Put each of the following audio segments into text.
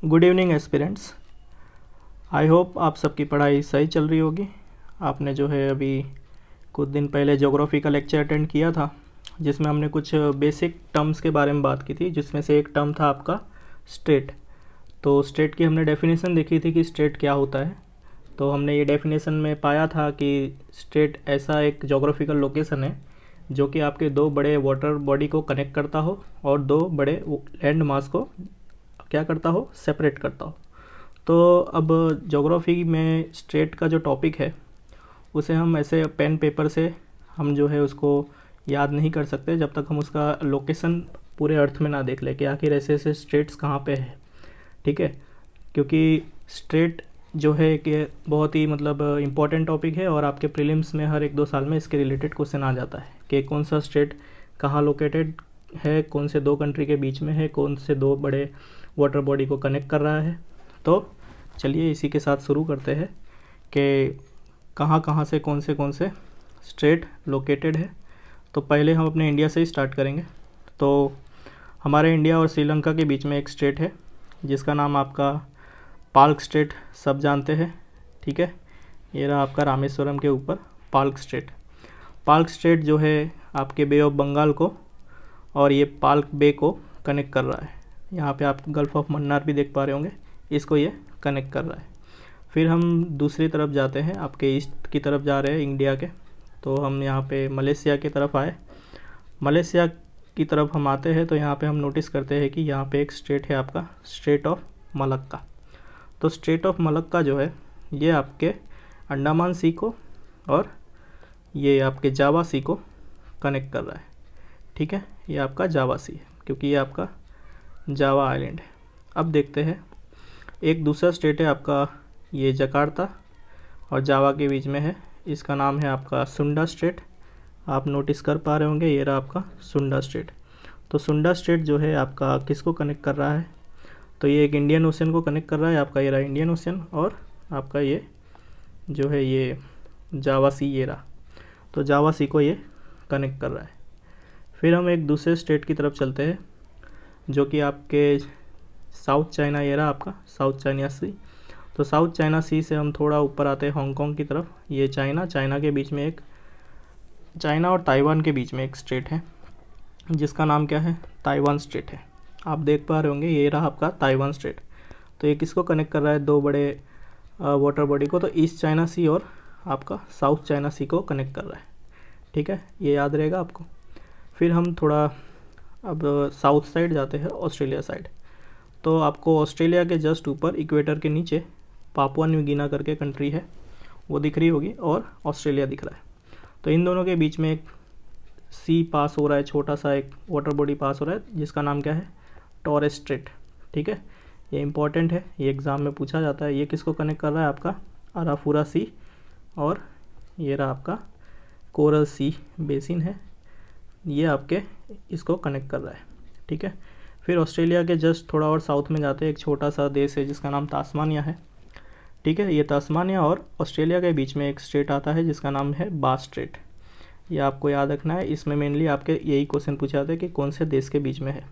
Good evening aspirants. I hope आप सबकी पढ़ाई सही चल रही होगी। आपने जो है अभी कुछ दिन पहले ज्योग्राफी का लेक्चर अटेंड किया था, जिसमें हमने कुछ बेसिक टर्म्स के बारे में बात की थी, जिसमें से एक टर्म था आपका स्टेट। तो स्टेट की हमने डेफिनेशन देखी थी कि स्टेट क्या होता है। तो हमने ये डेफिनेशन में पाया था कि स्टेट ऐसा एक ज्योग्राफिकल लोकेशन है जो कि आपके दो बड़े वाटर बॉडी को कनेक्ट करता हो और दो बड़े लैंड मास को क्या करता हो, सेपरेट करता हो। तो अब ज्योग्राफी में स्टेट का जो टॉपिक है उसे हम ऐसे पेन पेपर से हम जो है उसको याद नहीं कर सकते जब तक हम उसका लोकेशन पूरे अर्थ में ना देख ले कि आखिर ऐसे ऐसे स्टेट्स कहाँ पे है। ठीक है, क्योंकि स्टेट जो है कि बहुत ही मतलब इम्पॉर्टेंट टॉपिक है और आपके प्रीलिम्स में हर 1-2 साल में इसके रिलेटेड क्वेश्चन आ जाता है कि कौन सा स्टेट कहाँ लोकेटेड है, कौन से दो कंट्री के बीच में है, कौन से दो बड़े वाटर बॉडी को कनेक्ट कर रहा है। तो चलिए इसी के साथ शुरू करते हैं कि कहाँ कहाँ से कौन से स्टेट लोकेटेड है। तो पहले हम अपने इंडिया से ही स्टार्ट करेंगे। तो हमारे इंडिया और श्रीलंका के बीच में एक स्टेट है जिसका नाम आपका पाल्क स्टेट सब जानते हैं। ठीक है, ये रहा आपका रामेश्वरम के ऊपर पाल्क स्टेट। पाल्क स्टेट जो है आपके बे ऑफ बंगाल को और ये पाल्क बे को कनेक्ट कर रहा है। यहाँ पे आप गल्फ़ ऑफ मन्नार भी देख पा रहे होंगे, इसको ये कनेक्ट कर रहा है। फिर हम दूसरी तरफ जाते हैं, आपके ईस्ट की तरफ जा रहे हैं इंडिया के। तो हम यहाँ पे मलेशिया की तरफ आए। मलेशिया की तरफ हम आते हैं तो यहाँ पे हम नोटिस करते हैं कि यहाँ पे एक स्टेट है आपका स्टेट ऑफ मलक्का। तो स्टेट ऑफ मलक्का जो है ये आपके अंडमान सी को और ये आपके जावा सी को कनेक्ट कर रहा है। ठीक है, ये आपका जावा सी है क्योंकि ये आपका जावा आइलैंड है। अब देखते हैं एक दूसरा स्टेट है आपका ये जकार्ता और जावा के बीच में है, इसका नाम है आपका सुंडा स्टेट। आप नोटिस कर पा रहे होंगे, ये रहा आपका सुंडा स्टेट। तो सुंडा स्टेट जो है आपका किसको कनेक्ट कर रहा है, तो ये एक इंडियन ओशन को कनेक्ट कर रहा है। आपका ये रहा इंडियन ओशन और आपका ये जो है ये जावा सी ये रहा, तो जावा सी को ये कनेक्ट कर रहा है। फिर हम एक दूसरे स्टेट की तरफ चलते हैं जो कि आपके साउथ चाइना, ये रहा आपका साउथ चाइना सी। तो साउथ चाइना सी से हम थोड़ा ऊपर आते हैं हांगकांग की तरफ। ये चाइना के बीच में एक, चाइना और ताइवान के बीच में एक स्टेट है जिसका नाम क्या है, ताइवान स्टेट है। आप देख पा रहे होंगे, ये रहा आपका ताइवान स्टेट। तो ये किसको कनेक्ट कर रहा है, दो बड़े वाटर बॉडी को, तो ईस्ट चाइना सी और आपका साउथ चाइना सी को कनेक्ट कर रहा है। ठीक है, ये याद रहेगा आपको। फिर हम थोड़ा अब साउथ साइड जाते हैं, ऑस्ट्रेलिया साइड। तो आपको ऑस्ट्रेलिया के जस्ट ऊपर इक्वेटर के नीचे पापुआ न्यू गिना करके कंट्री है, वो दिख रही होगी, और ऑस्ट्रेलिया दिख रहा है। तो इन दोनों के बीच में एक सी पास हो रहा है, छोटा सा एक वाटर बॉडी पास हो रहा है जिसका नाम क्या है, टॉरेस स्ट्रेट। ठीक है, ये इंपॉर्टेंट है, ये एग्ज़ाम में पूछा जाता है। ये किसको कनेक्ट कर रहा है, आपका अराफुरा सी और ये रहा आपका कोरल सी बेसिन है, ये आपके इसको कनेक्ट कर रहा है। ठीक है, फिर ऑस्ट्रेलिया के जस्ट थोड़ा और साउथ में जाते हैं, एक छोटा सा देश है जिसका नाम तास्मानिया है। ठीक है, ये तास्मानिया और ऑस्ट्रेलिया के बीच में एक स्टेट आता है जिसका नाम है बास स्टेट। ये आपको याद रखना है, इसमें मेनली आपके यही क्वेश्चन पूछा जाता है कि कौन से देश के बीच में है।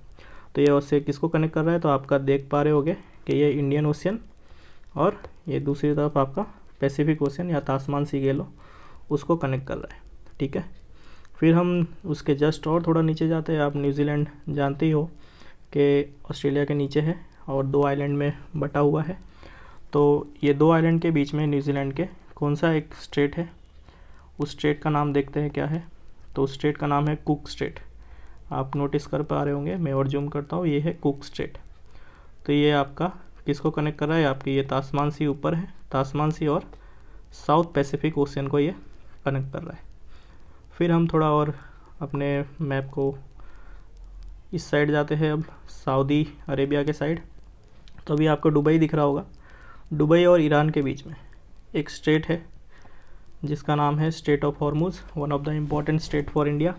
तो ये उससे किसको कनेक्ट कर रहा है, तो आपका देख पा रहे होगे कि ये इंडियन ओशियन और ये दूसरी तरफ आपका पैसिफिक ओशियन या तास्मान सी कह लो, उसको कनेक्ट कर रहा है। ठीक है, फिर हम उसके जस्ट और थोड़ा नीचे जाते हैं। आप न्यूजीलैंड जानते ही हो कि ऑस्ट्रेलिया के नीचे है और दो आइलैंड में बटा हुआ है। तो ये दो आइलैंड के बीच में न्यूजीलैंड के कौन सा एक स्टेट है, उस स्टेट का नाम देखते हैं क्या है। तो उस स्टेट का नाम है कुक स्टेट। आप नोटिस कर पा रहे होंगे, मैं और जूम करता हूँ, ये है कुक स्टेट। तो ये आपका किसको कनेक्ट कर रहा है, आपकी ये तास्मान सी ऊपर है, तास्मान सी और साउथ पैसिफिक ओशियन को ये कनेक्ट कर रहा है। फिर हम थोड़ा और अपने मैप को इस साइड जाते हैं, अब सऊदी अरेबिया के साइड। तो अभी आपको दुबई दिख रहा होगा, दुबई और ईरान के बीच में एक स्टेट है जिसका नाम है state of Hormuz, one of the important state for India.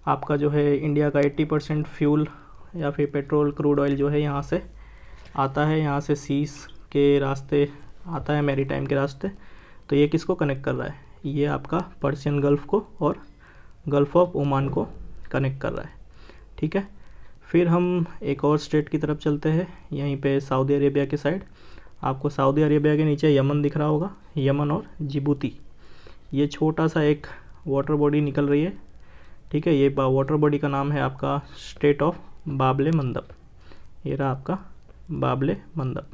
आपका जो है इंडिया का 80% फ्यूल या फिर पेट्रोल क्रूड ऑयल जो है यहाँ से आता है, यहाँ से सीज के रास्ते आता है, मैरीटाइम के रास्ते। तो ये किसको कनेक्ट कर रहा है, ये आपका पर्शियन गल्फ़ को और गल्फ़ ऑफ ओमान को कनेक्ट कर रहा है। ठीक है, फिर हम एक और स्टेट की तरफ चलते हैं, यहीं पे सऊदी अरेबिया के साइड। आपको सऊदी अरेबिया के नीचे यमन दिख रहा होगा, यमन और जिबूती। ये छोटा सा एक वाटर बॉडी निकल रही है, ठीक है। ये वाटर बॉडी का नाम है आपका स्टेट ऑफ बाबले मंदब। ये रहा आपका बाबले मंदब।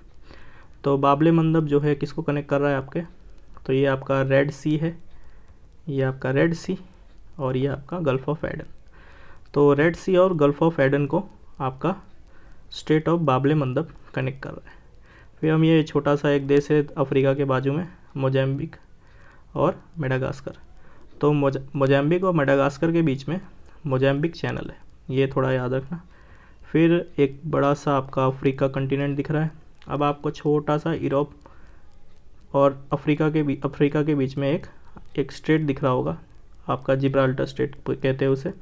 तो बाबले मंदब जो है किसको कनेक्ट कर रहा है आपके, तो ये आपका रेड सी है, ये आपका रेड सी, और ये आपका गल्फ़ ऑफ एडन। तो रेड सी और गल्फ़ ऑफ एडन को आपका स्टेट ऑफ बाबले मंदब कनेक्ट कर रहा है। फिर हम ये छोटा सा एक देश है अफ्रीका के बाजू में, मोज़ाम्बिक और मेडागास्कर। तो मोज़ाम्बिक और मेडागास्कर के बीच में मोज़ाम्बिक चैनल है, ये थोड़ा याद रखना। फिर एक बड़ा सा आपका अफ्रीका कंटिनेंट दिख रहा है। अब आपको छोटा सा यूरोप और अफ्रीका के बीच में एक स्टेट दिख रहा होगा, आपका जिब्राल्टर स्टेट कहते हैं उसे।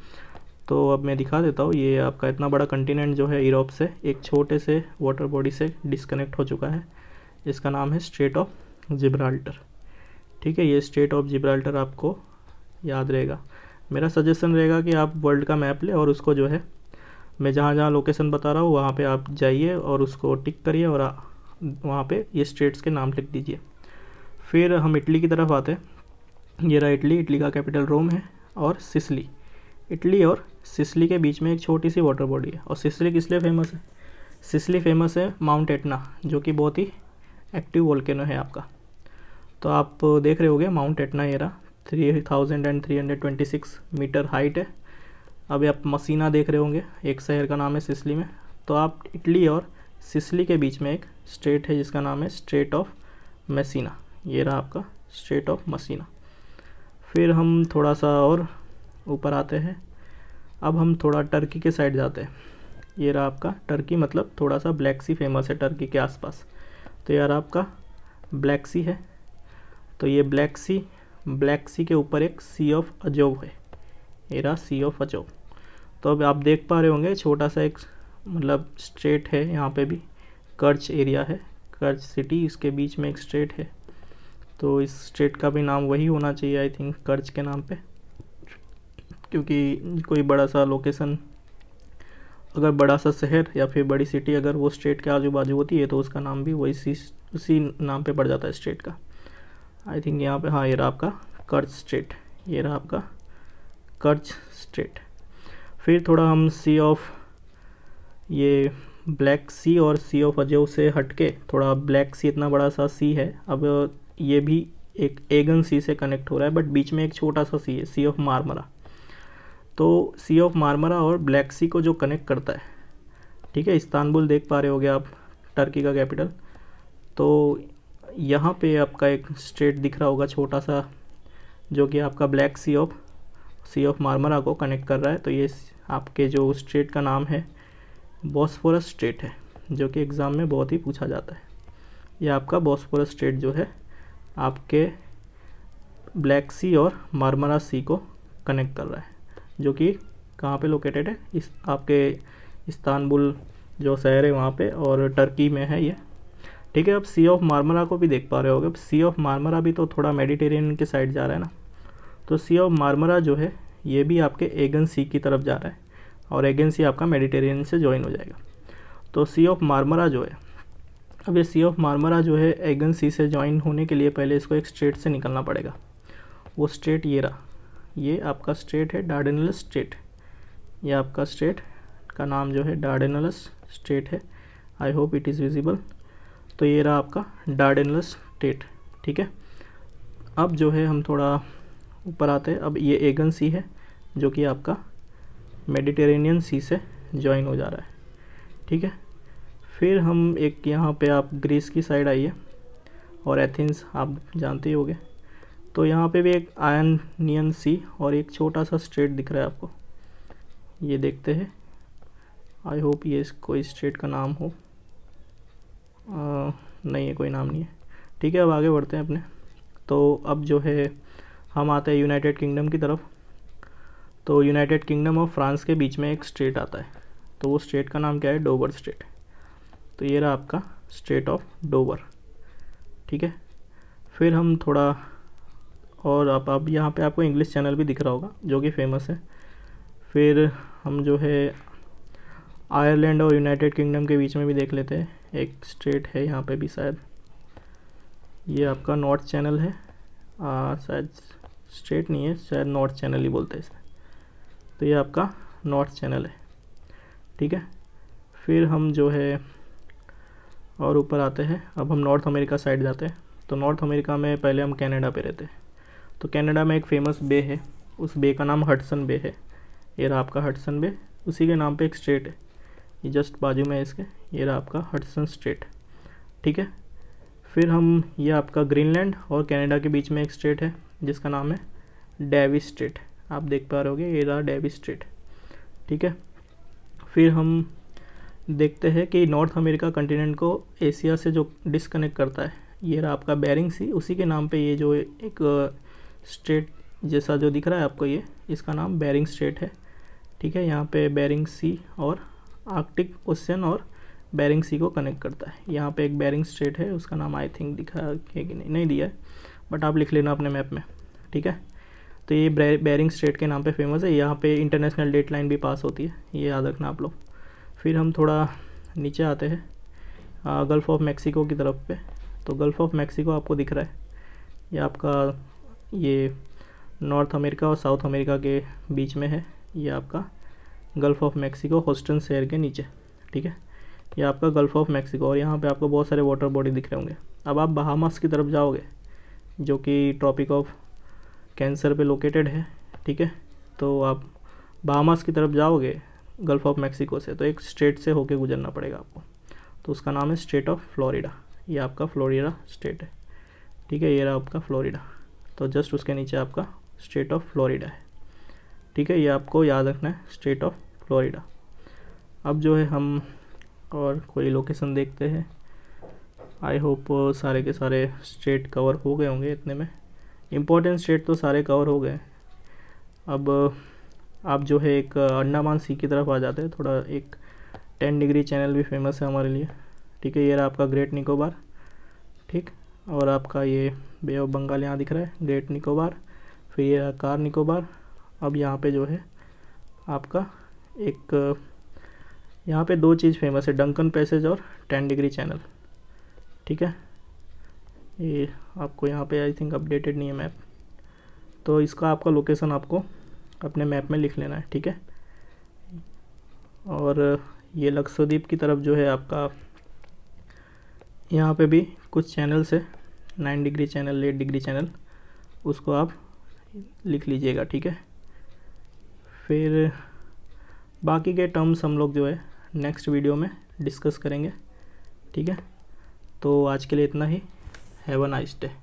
तो अब मैं दिखा देता हूँ, ये आपका इतना बड़ा कंटिनेंट जो है यूरोप से एक छोटे से वाटर बॉडी से डिस्कनेक्ट हो चुका है। इसका नाम है स्टेट ऑफ जिब्राल्टर, ठीक है। ये स्टेट ऑफ जिब्राल्टर आपको याद रहेगा। मेरा सजेशन रहेगा कि आप वर्ल्ड का मैप ले और उसको जो है मैं जहाँ जहाँ लोकेशन बता रहा हूँ वहाँ पे आप जाइए और उसको टिक करिए और वहाँ पे ये स्टेट्स के नाम लिख दीजिए। फिर हम इटली की तरफ आते हैं। ये रहा इटली, इटली का कैपिटल रोम है। और सिसली, इटली और सिसली के बीच में एक छोटी सी वाटर बॉडी है। और सिसली किस लिए फेमस है, सिसली फेमस है माउंट एटना, जो कि बहुत ही एक्टिव वोल्केनो है आपका। तो आप देख रहे होगे माउंट एटना, ये रहा 3326 मीटर हाइट है। अब आप मसीना देख रहे होंगे, एक शहर का नाम है सिसली में। तो आप इटली और सिसली के बीच में एक स्टेट है जिसका नाम है स्टेट ऑफ मैसीना। ये रहा आपका स्टेट ऑफ मसीना। फिर हम थोड़ा सा और ऊपर आते हैं। अब हम थोड़ा टर्की के साइड जाते हैं। ये रहा आपका टर्की, मतलब थोड़ा सा ब्लैक सी फेमस है टर्की के आसपास। तो यार आपका ब्लैक सी है। तो ये ब्लैक सी के ऊपर एक सी ऑफ अजोव है, ये रहा सी ऑफ अजोव। तो अब आप देख पा रहे होंगे छोटा सा एक मतलब स्टेट है, यहाँ पे भी कर्च एरिया है, कर्च सिटी, इसके बीच में एक स्टेट है। तो इस स्टेट का भी नाम वही होना चाहिए आई थिंक, कर्च के नाम पे, क्योंकि कोई बड़ा सा लोकेशन, अगर बड़ा सा शहर या फिर बड़ी सिटी अगर वो स्टेट के आजू बाजू होती है तो उसका नाम भी वही उसी नाम पे पड़ जाता है स्टेट का। आई थिंक यहाँ पे हाँ, ये रहा आपका कर्च स्टेट, ये रहा आपका कर्च स्टेट। फिर थोड़ा हम सी ऑफ ये ब्लैक सी और सी ऑफ अजोव से हटके थोड़ा ब्लैक सी इतना बड़ा सा सी है। अब ये भी एक एगन सी से कनेक्ट हो रहा है, बट बीच में एक छोटा सा सी है, सी ऑफ मारमरा। तो सी ऑफ मारमरा और ब्लैक सी को जो कनेक्ट करता है, ठीक है, इस्तांबुल देख पा रहे होगे आप, टर्की का कैपिटल। तो यहाँ पे आपका एक स्टेट दिख रहा होगा छोटा सा, जो कि आपका ब्लैक सी ऑफ मारमरा को कनेक्ट कर रहा है। तो ये आपके जो स्टेट का नाम है बॉस्फोरस स्टेट है, जो कि एग्ज़ाम में बहुत ही पूछा जाता है। ये आपका बॉस्फोरस स्टेट जो है आपके ब्लैक सी और मारमरा सी को कनेक्ट कर रहा है, जो कि कहाँ पे लोकेटेड है, इस आपके इस्तांबुल जो शहर है वहाँ पे, और टर्की में है ये, ठीक है। अब सी ऑफ मारमरा को भी देख पा रहे होगे। सी ऑफ मारमरा भी तो थोड़ा मेडिटेरियन के साइड जा रहा है ना। तो सी ऑफ मारमरा जो है ये भी आपके एगन सी की तरफ जा रहा है, और एगन सी आपका मेडिटेरियन से ज्वाइन हो जाएगा। तो सी ऑफ मारमरा जो है, अब ये सी ऑफ मारमरा जो है एगन सी से ज्वाइन होने के लिए पहले इसको एक स्टेट से निकलना पड़ेगा। वो स्टेट ये रहा, ये आपका स्टेट है डार्डेनलस स्टेट। ये आपका स्टेट का नाम जो है डार्डेनलस स्टेट है। I hope it is visible. तो ये रहा आपका डार्डेनलस स्टेट, ठीक है। अब जो है हम थोड़ा ऊपर आते हैं। अब ये एगन सी है जो कि आपका मेडिटेरेनियन सी से ज्वाइन हो जा रहा है, ठीक है। फिर हम एक यहाँ पे आप ग्रीस की साइड आइए, और एथेंस आप जानते ही होंगे। तो यहाँ पे भी एक आयनियन सी और एक छोटा सा स्टेट दिख रहा है आपको, ये देखते हैं। आई होप ये कोई स्टेट का नाम हो, नहीं है, कोई नाम नहीं है, ठीक है। अब आगे बढ़ते हैं अपने। तो अब जो है हम आते हैं यूनाइटेड किंगडम की तरफ। तो यूनाइटेड किंगडम और फ्रांस के बीच में एक स्टेट आता है। तो वो स्टेट का नाम क्या है, डोवर स्टेट। तो ये रहा आपका स्टेट ऑफ डोवर, ठीक है। फिर हम थोड़ा और अब यहाँ पे आपको इंग्लिश चैनल भी दिख रहा होगा जो कि फेमस है। फिर हम जो है आयरलैंड और यूनाइटेड किंगडम के बीच में भी देख लेते हैं, एक स्ट्रेट है यहाँ पे भी शायद, ये आपका नॉर्थ चैनल है, शायद स्ट्रेट नहीं है, शायद नॉर्थ चैनल ही बोलते हैं इसे। तो ये आपका नॉर्थ चैनल है, ठीक है। फिर हम जो है और ऊपर आते हैं, अब हम नॉर्थ अमेरिका साइड जाते हैं। तो नॉर्थ अमेरिका में पहले हम कनाडा पे रहते हैं। तो कनाडा में एक फ़ेमस बे है, उस बे का नाम हडसन बे है। ये रहा आपका हडसन बे, उसी के नाम पे एक स्ट्रेट है, ये जस्ट बाजू में है इसके, ये रहा आपका हडसन स्ट्रेट, ठीक है। फिर हम, ये आपका ग्रीनलैंड और कनाडा के बीच में एक स्ट्रेट है जिसका नाम है डेविस स्ट्रेट, आप देख पा रहे होगे, ये रहा डेविस स्ट्रेट, ठीक है। फिर हम देखते हैं कि नॉर्थ अमेरिका कंटिनेंट को एशिया से जो डिस्कनेक्ट करता है, ये रहा आपका बेरिंग सी, उसी के नाम पे ये जो एक स्ट्रेट जैसा जो दिख रहा है आपको, ये इसका नाम बेरिंग स्ट्रेट है, ठीक है। यहाँ पे बेरिंग सी और आर्कटिक ओशन और बेरिंग सी को कनेक्ट करता है। यहाँ पे एक बेरिंग स्ट्रेट है, उसका नाम आई थिंक दिखा है कि नहीं दिया है, बट आप लिख लेना अपने मैप में, ठीक है। तो ये बेरिंग स्ट्रेट के नाम पे फेमस है, यहाँ पे इंटरनेशनल डेट लाइन भी पास होती है, ये याद रखना आप लोग। फिर हम थोड़ा नीचे आते हैं गल्फ़ ऑफ मैक्सिको की तरफ पे। तो गल्फ़ ऑफ मैक्सिको आपको दिख रहा है, ये आपका ये नॉर्थ अमेरिका और साउथ अमेरिका के बीच में है, ये आपका गल्फ़ ऑफ मैक्सिको ह्यूस्टन शहर के नीचे, ठीक है। ये आपका गल्फ़ ऑफ मैक्सिको, और यहाँ पे आपको बहुत सारे वाटर बॉडी दिख रहे होंगे। अब आप बहामास की तरफ जाओगे, जो कि ट्रॉपिक ऑफ कैंसर पे लोकेटेड है, ठीक है। तो आप बहामास की तरफ जाओगे गल्फ़ ऑफ मैक्सिको से, तो एक स्टेट से होके गुजरना पड़ेगा आपको, तो उसका नाम है स्टेट ऑफ फ्लोरिडा, ये आपका फ्लोरिडा स्टेट है, ठीक है। ये रहा आपका फ्लोरिडा, तो जस्ट उसके नीचे आपका स्टेट ऑफ फ्लोरिडा है, ठीक है। ये आपको याद रखना है, स्टेट ऑफ फ्लोरिडा। अब जो है हम और कोई लोकेशन देखते हैं। आई होप सारे के सारे स्टेट कवर हो गए होंगे, इतने में इम्पोर्टेंट स्टेट तो सारे कवर हो गए। अब आप जो है एक अंडमान सी की तरफ आ जाते हैं, थोड़ा एक 10 डिग्री चैनल भी फेमस है हमारे लिए, ठीक है। ये रहा आपका ग्रेट निकोबार, ठीक, और आपका ये बे ऑफ बंगाल यहाँ दिख रहा है, ग्रेट निकोबार। फिर ये रहा कार निकोबार। अब यहाँ पे जो है आपका एक, यहाँ पे दो चीज़ फेमस है, डंकन पैसेज और 10 डिग्री चैनल, ठीक है। ये आपको यहाँ पे आई थिंक अपडेटेड नहीं है मैप, तो इसका आपका लोकेशन आपको अपने मैप में लिख लेना है, ठीक है। और ये लक्षद्वीप की तरफ जो है आपका, यहाँ पे भी कुछ चैनल्स है, 9 डिग्री चैनल, 8 डिग्री चैनल, उसको आप लिख लीजिएगा, ठीक है। फिर बाकी के टर्म्स हम लोग जो है नेक्स्ट वीडियो में डिस्कस करेंगे, ठीक है। तो आज के लिए इतना ही। Have a nice day.